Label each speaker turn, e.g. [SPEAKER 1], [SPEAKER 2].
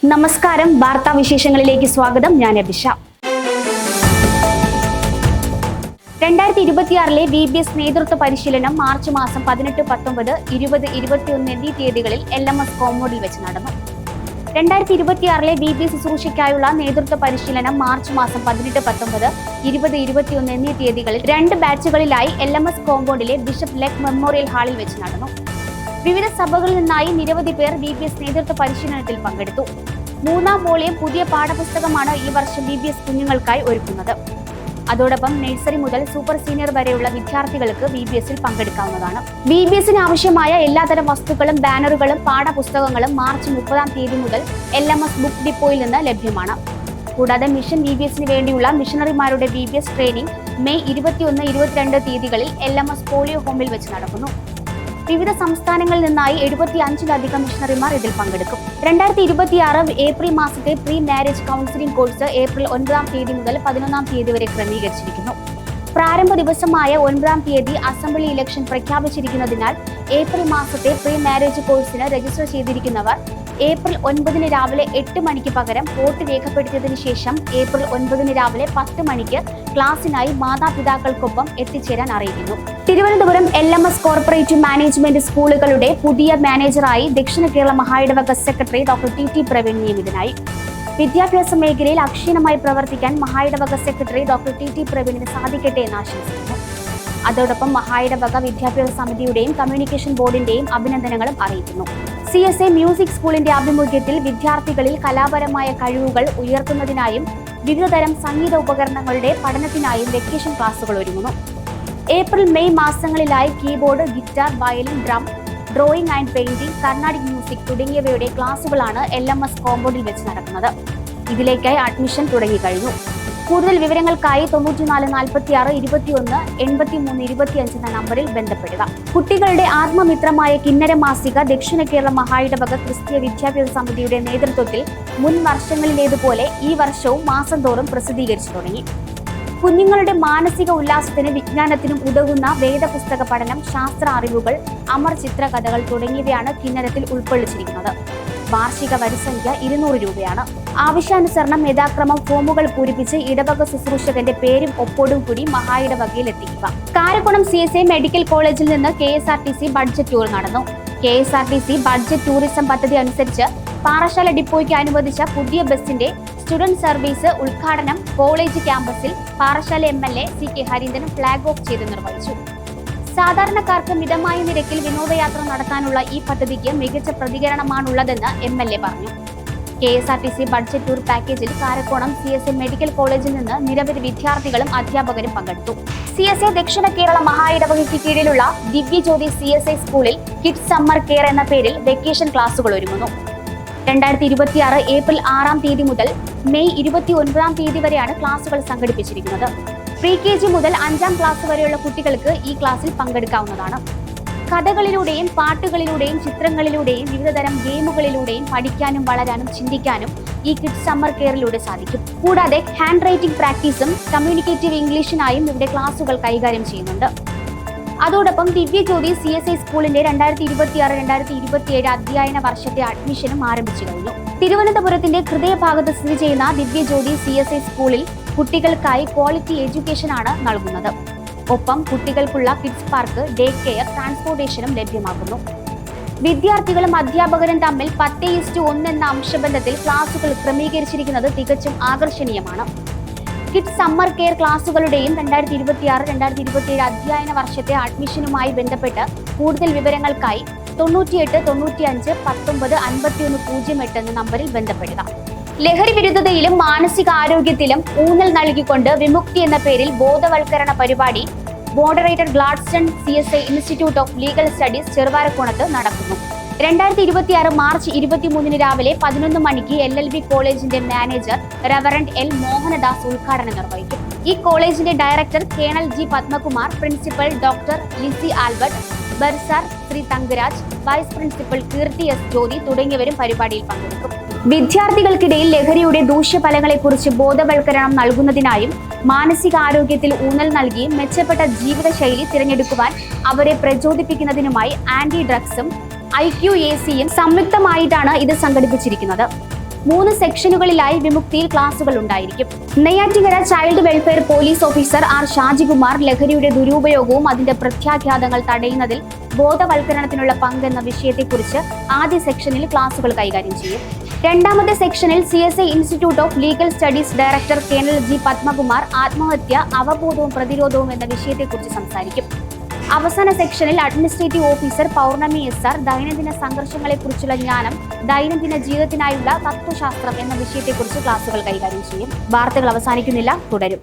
[SPEAKER 1] നമസ്കാരം, വാർത്താ വിശേഷങ്ങളിലേക്ക് സ്വാഗതം. ഞാൻ അഭിഷ. 2026 VBS നേതൃത്വ പരിശീലനം മാർച്ച് മാസം 18, 19, 20, 21 എന്നീ തീയതികളിൽ LMS കോമ്പൗണ്ടിൽ വെച്ച് നടന്നു. 2026 VBS ശുശ്രൂഷയ്ക്കായുള്ള നേതൃത്വ പരിശീലനം മാർച്ച് മാസം 18, 19, 20, 21 എന്നീ തീയതികളിൽ 2 ബാച്ചുകളിലായി LMS കോമ്പൗണ്ടിലെ ബിഷപ്പ് ലെക് മെമ്മോറിയൽ ഹാളിൽ വെച്ച് നടന്നു. വിവിധ സഭകളിൽ നിന്നായി നിരവധി പേർ VBS നേതൃത്വ പരിശീലനത്തിൽ പങ്കെടുത്തു. 3ാം വോളിയം പുതിയ പാഠപുസ്തകമാണ് ഈ വർഷം VBS കുഞ്ഞുങ്ങൾക്കായി ഒരുക്കുന്നത്. അതോടൊപ്പം നഴ്സറി മുതൽ സൂപ്പർ സീനിയർ വരെയുള്ള വിദ്യാർത്ഥികൾക്ക് VBSൽ പങ്കെടുക്കാവുന്നതാണ്. VBSന് ആവശ്യമായ എല്ലാതരം വസ്തുക്കളും ബാനറുകളും പാഠപുസ്തകങ്ങളും മാർച്ച് 30-ാം തീയതി മുതൽ LMS ബുക്ക് ഡിപ്പോയിൽ നിന്ന് ലഭ്യമാണ്. കൂടാതെ മിഷൻ VBSന് വേണ്ടിയുള്ള മിഷണറിമാരുടെ VBS ട്രെയിനിങ് മെയ് 21, 22 തീയതികളിൽ LMS പോളിയോ ഹോമിൽ വെച്ച് നടക്കുന്നു. വിവിധ സംസ്ഥാനങ്ങളിൽ നിന്നായി 75-ലധികം മിഷണറിമാർ ഇതിൽ പങ്കെടുക്കും. 2026 ഏപ്രിൽ മാസത്തെ pre marriage counselling course April 9-ാം തീയതി മുതൽ 11-ാം തീയതി വരെ ക്രമീകരിച്ചിരിക്കുന്നു. പ്രാരംഭ ദിവസമായ 9-ാം തീയതി അസംബ്ലി ഇലക്ഷൻ പ്രഖ്യാപിച്ചിരിക്കുന്നതിനാൽ ഏപ്രിൽ മാസത്തെ പ്രീ മാരേജ് കോഴ്സിന് രജിസ്റ്റർ ചെയ്തിരിക്കുന്നവർ ഏപ്രിൽ 9-ന് രാവിലെ 8 മണിക്ക് പകരം വോട്ട് രേഖപ്പെടുത്തിയതിനു ശേഷം ഏപ്രിൽ 9-ന് രാവിലെ 10 മണിക്ക് ക്ലാസിനായി മാതാപിതാക്കൾക്കൊപ്പം എത്തിച്ചേരാൻ അറിയിക്കുന്നു. തിരുവനന്തപുരം LMS കോർപ്പറേറ്റീവ് മാനേജ്മെന്റ് സ്കൂളുകളുടെ പുതിയ മാനേജറായി ദക്ഷിണ കേരള മഹായിടവക സെക്രട്ടറി ഡോക്ടർ ടി പ്രവീൺ നിയമിതനായി. വിദ്യാഭ്യാസ മേഖലയിൽ അക്ഷീണമായി പ്രവർത്തിക്കാൻ മഹായിടവക സെക്രട്ടറി ഡോക്ടർ ടി പ്രവീണിന് സാധിക്കട്ടെ എന്ന് ആശംസിക്കുന്നു. അതോടൊപ്പം മഹായിടവക വിദ്യാഭ്യാസ സമിതിയുടെയും കമ്മ്യൂണിക്കേഷൻ ബോർഡിന്റെയും അഭിനന്ദനങ്ങളും അറിയിക്കുന്നു. CSA മ്യൂസിക് സ്കൂളിന്റെ ആഭിമുഖ്യത്തിൽ വിദ്യാർത്ഥികളിൽ കലാപരമായ കഴിവുകൾ ഉയർത്തുന്നതിനായും വിവിധതരം സംഗീത ഉപകരണങ്ങളുടെ പഠനത്തിനായും വെക്കേഷൻ ക്ലാസുകൾ ഒരുങ്ങുന്നു. ഏപ്രിൽ, മെയ് മാസങ്ങളിലായി keyboard, guitar, violin, drum, drawing and painting, Carnatic music തുടങ്ങിയവയുടെ ക്ലാസുകളാണ് LMS കോമ്പൗണ്ടിൽ വെച്ച് നടക്കുന്നത്. ഇതിലേക്കായി അഡ്മിഷൻ തുടങ്ങിക്കഴിഞ്ഞു. കൂടുതൽ വിവരങ്ങൾക്കായി 94 46 21 83 25 എന്ന നമ്പറിൽ ബന്ധപ്പെടുക. കുട്ടികളുടെ ആത്മമിത്രമായ കിന്നര മാസിക ദക്ഷിണ കേരള മഹായിടവക ക്രിസ്തീയ വിദ്യാഭ്യാസ സമിതിയുടെ നേതൃത്വത്തിൽ മുൻ വർഷങ്ങളിലേതുപോലെ ഈ വർഷവും മാസം തോറും പ്രസിദ്ധീകരിച്ചു തുടങ്ങി. കുഞ്ഞുങ്ങളുടെ മാനസിക ഉല്ലാസത്തിനും വിജ്ഞാനത്തിനും ഉതകുന്ന വേദപുസ്തക പഠനം, ശാസ്ത്ര അറിവുകൾ, അമർ ചിത്രകഥകൾ തുടങ്ങിയവയാണ് കിന്നരത്തിൽ ഉൾക്കൊള്ളിച്ചിരിക്കുന്നത്. വാർഷിക വരിസംഖ്യ 200 രൂപയാണ്. ആവശ്യാനുസരണം യഥാക്രമം ഫോമുകൾ പൂരിപ്പിച്ച് ഇടവക ശുശ്രൂഷകന്റെ പേരും ഒപ്പോടും കൂടി മഹായിടവകയിൽ എത്തിക്കുക. കാരക്കുളം CSA മെഡിക്കൽ കോളേജിൽ നിന്ന് KSRTC ബഡ്ജറ്റ് ടൂർ നടന്നു. KSRTC ബഡ്ജറ്റ് ടൂറിസം പദ്ധതി അനുസരിച്ച് പാറശാല ഡിപ്പോയ്ക്ക് അനുവദിച്ച പുതിയ ബസിന്റെ സ്റ്റുഡന്റ് സർവീസ് ഉദ്ഘാടനം കോളേജ് ക്യാമ്പസിൽ Parassala MLA CK Harindran flag off ചെയ്ത് നിർവഹിച്ചു. സാധാരണക്കാർക്ക് മിതമായ നിരക്കിൽ വിനോദയാത്ര നടത്താനുള്ള ഈ പദ്ധതിക്ക് മികച്ച പ്രതികരണമാണുള്ളതെന്ന് MLA പറഞ്ഞു. KSRTC ബഡ്ജറ്റ് ടൂർ പാക്കേജിൽ കാരക്കോണം CSA മെഡിക്കൽ കോളേജിൽ നിന്ന് നിരവധി വിദ്യാർത്ഥികളും അധ്യാപകരും പങ്കെടുത്തു. CSA ദക്ഷിണ കേരള മഹായിടവകയ്ക്ക് കീഴിലുള്ള ദിവ്യജ്യോതി CSI സ്കൂളിൽ കിഡ്സ് സമ്മർ കെയർ എന്ന പേരിൽ വെക്കേഷൻ ക്ലാസുകൾ ഒരുങ്ങുന്നു. 2026 ഏപ്രിൽ 6-ാം തീയതി മുതൽ മെയ് 29-ാം തീയതി വരെയാണ് ക്ലാസുകൾ സംഘടിപ്പിച്ചിരിക്കുന്നത്. pre-KG മുതൽ 5-ാം ക്ലാസ് വരെയുള്ള കുട്ടികൾക്ക് ഈ ക്ലാസ്സിൽ പങ്കെടുക്കാവുന്നതാണ്. കഥകളിലൂടെയും പാട്ടുകളിലൂടെയും ചിത്രങ്ങളിലൂടെയും വിവിധതരം ഗെയിമുകളിലൂടെയും പഠിക്കാനും വളരാനും ചിന്തിക്കാനും ഈ കിഡ്സ് സമ്മർ കെയറിലൂടെ സാധിക്കും. കൂടാതെ ഹാൻഡ് റൈറ്റിംഗ് പ്രാക്ടീസും കമ്മ്യൂണിക്കേറ്റീവ് ഇംഗ്ലീഷിനായും ഇവിടെ ക്ലാസുകൾ കൈകാര്യം ചെയ്യുന്നുണ്ട്. അതോടൊപ്പം ദിവ്യജ്യോതി CSI സ്കൂളിന്റെ 2026-2027 അധ്യയന വർഷത്തെ അഡ്മിഷനും ആരംഭിച്ചു കഴിഞ്ഞു. തിരുവനന്തപുരത്തിന്റെ ഹൃദയഭാഗത്ത് സ്ഥിതി ചെയ്യുന്ന ദിവ്യജ്യോതി CSI സ്കൂളിൽ കുട്ടികൾക്കായി ക്വാളിറ്റി എഡ്യൂക്കേഷൻ ആണ് നൽകുന്നത്. ഒപ്പം കുട്ടികൾക്കുള്ള കിഡ്സ് പാർക്ക്, ഡേ കെയർ, ട്രാൻസ്പോർട്ടേഷനും ലഭ്യമാക്കുന്നു. വിദ്യാർത്ഥികളും അധ്യാപകരും തമ്മിൽ 10:1 എന്ന അംശബന്ധത്തിൽ ക്ലാസുകൾ ക്രമീകരിച്ചിരിക്കുന്നത് തികച്ചും ആകർഷണീയമാണ്. കിഡ്സ് സമ്മർ കെയർ ക്ലാസുകളുടെയും 2026-2027 അധ്യയന വർഷത്തെ അഡ്മിഷനുമായി ബന്ധപ്പെട്ട് കൂടുതൽ വിവരങ്ങൾക്കായി 98 95 19 51 08 എന്ന നമ്പറിൽ ബന്ധപ്പെടുക. ലഹരി വിരുദ്ധതയിലും മാനസിക ആരോഗ്യത്തിലും ഊന്നൽ നൽകിക്കൊണ്ട് വിമുക്തി എന്ന പേരിൽ ബോധവൽക്കരണ പരിപാടി moderator Gladstone CSI institute of legal studies ചെറുവാരക്കോണത്ത് നടക്കുന്നു. 2026 മാർച്ച് 23-ന് രാവിലെ 11 മണിക്ക് LLB കോളേജിന്റെ മാനേജർ റവറന്റ് L മോഹനദാസ് ഉദ്ഘാടനം നിർവഹിക്കും. ഈ കോളേജിന്റെ director colonel G Padmakumar, principal doctor Lissy Albert, bursar Shri Thangaraj, vice principal Keerthi S Jyothi തുടങ്ങിയവരും പരിപാടിയിൽ പങ്കെടുക്കും. വിദ്യാർത്ഥികൾക്കിടയിൽ ലഹരിയുടെ ദൂഷ്യഫലങ്ങളെക്കുറിച്ച് ബോധവൽക്കരണം നൽകുന്നതിനായും മാനസികാരോഗ്യത്തിൽ ഊന്നൽ നൽകി മെച്ചപ്പെട്ട ജീവിതശൈലി തിരഞ്ഞെടുക്കുവാൻ അവരെ പ്രചോദിപ്പിക്കുന്നതിനുമായി ആന്റി ഡ്രഗ്സും IQACയും സംയുക്തമായിട്ടാണ് ഇത് സംഘടിപ്പിച്ചിരിക്കുന്നത്. 3 സെക്ഷനുകളിലായി വിമുക്തിയിൽ ക്ലാസുകൾ ഉണ്ടായിരിക്കും. Neyyattinkara child welfare police officer R Shajikumar ലഹരിയുടെ ദുരുപയോഗവും അതിന്റെ പ്രത്യാഘാതങ്ങൾ തടയുന്നതിൽ ബോധവൽക്കരണത്തിനുള്ള പങ്കെന്ന വിഷയത്തെക്കുറിച്ച് ആദ്യ സെക്ഷനിൽ ക്ലാസുകൾ കൈകാര്യം ചെയ്യും. രണ്ടാമത്തെ സെക്ഷനിൽ CSI institute of legal studies director colonel G. Padmakumar അവബോധവും പ്രതിരോധവും എന്ന വിഷയത്തെക്കുറിച്ച് സംസാരിക്കും. അവസാന സെക്ഷനിൽ അഡ്മിനിസ്ട്രേറ്റീവ് ഓഫീസർ പൗർണമി SR ദൈനംദിന സംഘർഷങ്ങളെക്കുറിച്ചുള്ള ജ്ഞാനം, ദൈനംദിന ജീവിതത്തിനായുള്ള തത്വശാസ്ത്രം എന്ന വിഷയത്തെക്കുറിച്ച് ക്ലാസുകൾ കൈകാര്യം ചെയ്യും. വാർത്തകൾ അവസാനിക്കുന്നില്ല, തുടരും.